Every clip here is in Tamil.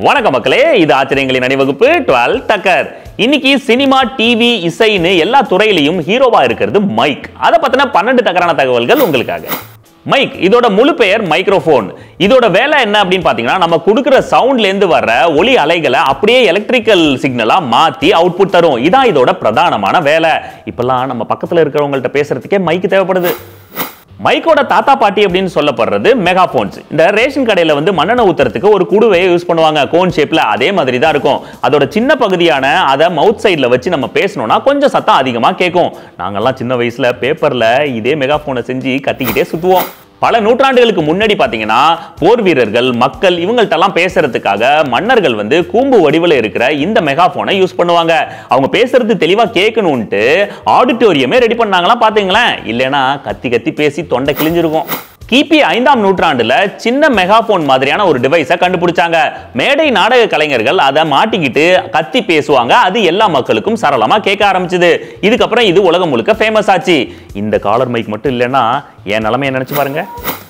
வணக்கம் மக்களே, இது ஆச்சரியங்களின் அணிவகுப்பு 12 டக்கர். இன்னைக்கு சினிமா, டிவி, இசைன்னு எல்லா துறையிலையும் ஹீரோவா இருக்கிறது மைக். அதை பத்தின 12 டக்கரான தகவல்கள் உங்களுக்காக. மைக் இதோட முழு பெயர் மைக்ரோஃபோன். இதோட வேலை என்ன அப்படின்னு பாத்தீங்கன்னா, நம்ம கொடுக்கிற சவுண்ட்ல இருந்து வர்ற ஒலி அலைகளை அப்படியே எலக்ட்ரிக்கல் சிக்னலா மாத்தி அவுட்புட் தரும். இதான் இதோட பிரதானமான வேலை. இப்பெல்லாம் நம்ம பக்கத்துல இருக்கிறவங்கள்ட்ட பேசுறதுக்கே மைக் தேவைப்படுது. மைக்கோட தாத்தா பாட்டி அப்படின்னு சொல்லப்படுறது மெகாஃபோன்ஸ். இந்த ரேஷன் கடையில மண்ணெண்ணெய் ஊத்துறதுக்கு ஒரு குடுவையை யூஸ் பண்ணுவாங்க, கோன் ஷேப்ல. அதே மாதிரி தான் இருக்கும். அதோட சின்ன பகுதியான அதை மவுத் சைட்ல வச்சு நம்ம பேசணும்னா கொஞ்சம் சத்தம் அதிகமா கேட்கும். நாங்கெல்லாம் சின்ன வயசுல பேப்பர்ல இதே மெகாஃபோனை செஞ்சு கத்திக்கிட்டே சுத்துவோம். பல நூற்றாண்டுகளுக்கு முன்னாடி பாத்தீங்கன்னா, போர் வீரர்கள், மக்கள் இவங்கள்ட்ட எல்லாம் பேசுறதுக்காக மன்னர்கள் கூம்பு வடிவில் இருக்கிற இந்த மெகாஃபோனை யூஸ் பண்ணுவாங்க. அவங்க பேசுறது தெளிவா கேட்கணும்ட்டு ஆடிட்டோரியமே ரெடி பண்ணாங்களா பாத்தீங்களேன். இல்லைன்னா கத்தி கத்தி பேசி தொண்டை கிழிஞ்சிருக்கும். கிபி 5ஆம் நூற்றாண்டுல சின்ன மெகாஃபோன் மாதிரியான ஒரு டிவைஸை கண்டுபிடிச்சாங்க. மேடை நாடக கலைஞர்கள் அதை மாட்டிக்கிட்டு கத்தி பேசுவாங்க. அது எல்லா மக்களுக்கும் சரளமா கேட்க ஆரம்பிச்சது. இதுக்கப்புறம் இது உலகம் முழுக்க ஃபேமஸ் ஆச்சு. இந்த காலர் மைக் மட்டும் இல்லைன்னா என் நிலைமையை நினைச்சு பாருங்க.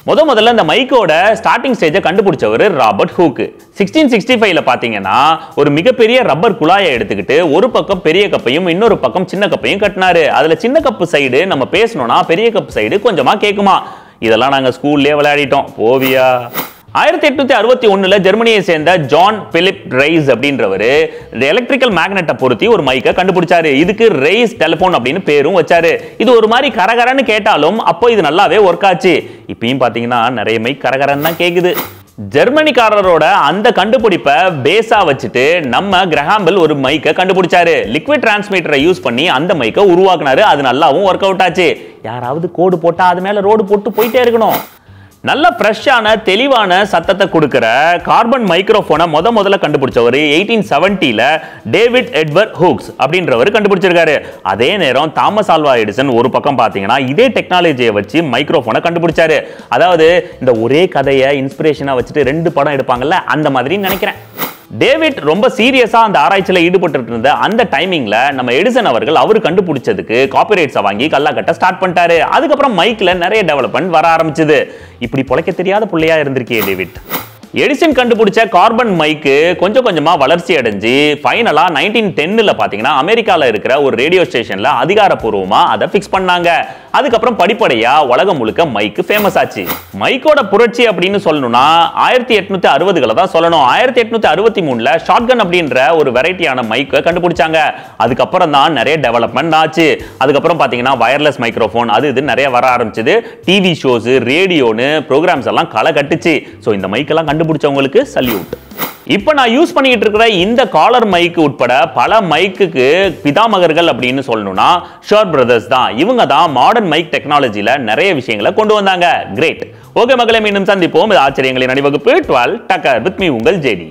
முதல்ல இந்த மைக்கோட ஸ்டார்டிங் ஸ்டேஜை கண்டுபிடிச்சவர் ராபர்ட் ஹூக். 1665ல பாத்தீங்கன்னா ஒரு மிகப்பெரிய ரப்பர் குழாயை எடுத்துக்கிட்டு ஒரு பக்கம் பெரிய கப்பையும் இன்னொரு பக்கம் சின்ன கப்பையும் கட்டினாரு. அதுல சின்ன கப்பு சைடு நம்ம பேசணும்னா பெரிய கப்பு சைடு கொஞ்சமா கேட்குமா. இதெல்லாம் நாங்க ஸ்கூல்லே விளையாடிட்டோம். போவியா. 1861ல ஜெர்மனியை சேர்ந்த ஜான் பிலிப் ரைஸ் அப்படின்றவர் எலக்ட்ரிக்கல் மேக்னெட்டை பொருத்தி ஒரு மைக்கை கண்டுபிடிச்சாரு. இதுக்கு ரைஸ் டெலிபோன் அப்படின்னு பேரும் வச்சாரு. இது ஒரு மாதிரி கரகரன்னு கேட்டாலும் அப்போ இது நல்லாவே ஒர்க் ஆச்சு. இப்பயும் பாத்தீங்கன்னா நிறைய மைக் கரகரன்னு தான் கேக்குது. ஜெர்மனிக்காரரோட அந்த கண்டுபிடிப்பை பேஸா வச்சுட்டு நம்ம கிரஹாம்பெல் ஒரு மைக்கை கண்டுபிடிச்சாரு. லிக்விட் டிரான்ஸ்மிட்டரை யூஸ் பண்ணி அந்த மைக்கை உருவாக்குனாரு. அது நல்லாவும் ஒர்க் அவுட் ஆச்சு. யாராவது கோடு போட்டா அது மேல ரோடு போட்டு போயிட்டே இருக்கணும். நல்ல ஃப்ரெஷ்ஷான தெளிவான சத்தத்தை கொடுக்கிற கார்பன் மைக்ரோஃபோனை முதல்ல கண்டுபிடிச்சவர் 1870ல டேவிட் எட்வர்ட் ஹூக்ஸ் அப்படின்றவர் கண்டுபிடிச்சிருக்காரு. அதே நேரம் தாமஸ் ஆல்வா எடிசன் ஒரு பக்கம் பார்த்தீங்கன்னா இதே டெக்னாலஜியை வச்சு மைக்ரோஃபோனை கண்டுபிடிச்சாரு. அதாவது இந்த ஒரே கதையை இன்ஸ்பிரேஷனா வச்சுட்டு 2 படம் எடுப்பாங்கல்ல, அந்த மாதிரி நினைக்கிறேன். டேவிட் ரொம்ப சீரியஸா அந்த ஆராய்ச்சியில ஈடுபட்டு இருந்த அந்த டைமிங்ல நம்ம எடிசன் அவர்கள் அவர் கண்டுபிடிச்சதுக்கு காப்பிரைட்ஸை வாங்கி கல்லாக்கட்ட ஸ்டார்ட் பண்ணிட்டாரு. அதுக்கப்புறம் மைக்ல நிறைய டெவலப்மெண்ட் வர ஆரம்பிச்சது. இப்படி பொழைக்க தெரியாத புள்ளையா இருந்திருக்கே டேவிட். எடிசன் கண்டுபிடிச்ச கார்பன் மைக்கு கொஞ்சம் கொஞ்சமா வளர்ச்சி அடைஞ்சு ஃபைனலா 1910ல பாத்தீங்கன்னா அமெரிக்கால இருக்கிற ஒரு ரேடியோ ஸ்டேஷன்ல அதிகாரப்பூர்வமா அதை ஃபிக்ஸ் பண்ணாங்க. அதுக்கப்புறம் படிப்படியா உலகம் முழுக்க மைக்கு ஃபேமஸ் ஆச்சு. மைக்கோட புரட்சி அப்படின்னு சொல்லணும்னா 1860களை தான் சொல்லணும். 1863ல ஷாட்கன் அப்படின்ற ஒரு வெரைட்டியான மைக்கை கண்டுபிடிச்சாங்க. அதுக்கப்புறம் தான் நிறைய டெவலப்மெண்ட் ஆச்சு. அதுக்கப்புறம் பாத்தீங்கன்னா வயர்லெஸ் மைக்ரோஃபோன் அது இது நிறைய வர ஆரம்பிச்சது. டிவி ஷோஸ், ரேடியோன்னு ப்ரோக்ராம்ஸ் எல்லாம் களை கட்டுச்சு. ஸோ இந்த மைக்கெல்லாம் கண்டுபிடிச்சவங்களுக்கு சல்யூட். இப்ப நான் யூஸ் பண்ணிட்டு இருக்கிற இந்த காலர் மைக் உட்பட பல மைக்குக்கு பிதாமகர்கள் அப்படின்னு சொல்லணும்னா ஷோர் பிரதர்ஸ் தான். இவங்க தான் மாடர்ன் மைக் டெக்னாலஜில நிறைய விஷயங்களை கொண்டு வந்தாங்க. கிரேட். ஓகே மக்களை, மீண்டும் சந்திப்போம். இது ஆச்சரியங்களின் அணிவகுப்பு 12 டக்கர் வித் மீ உங்கள் ஜேடி.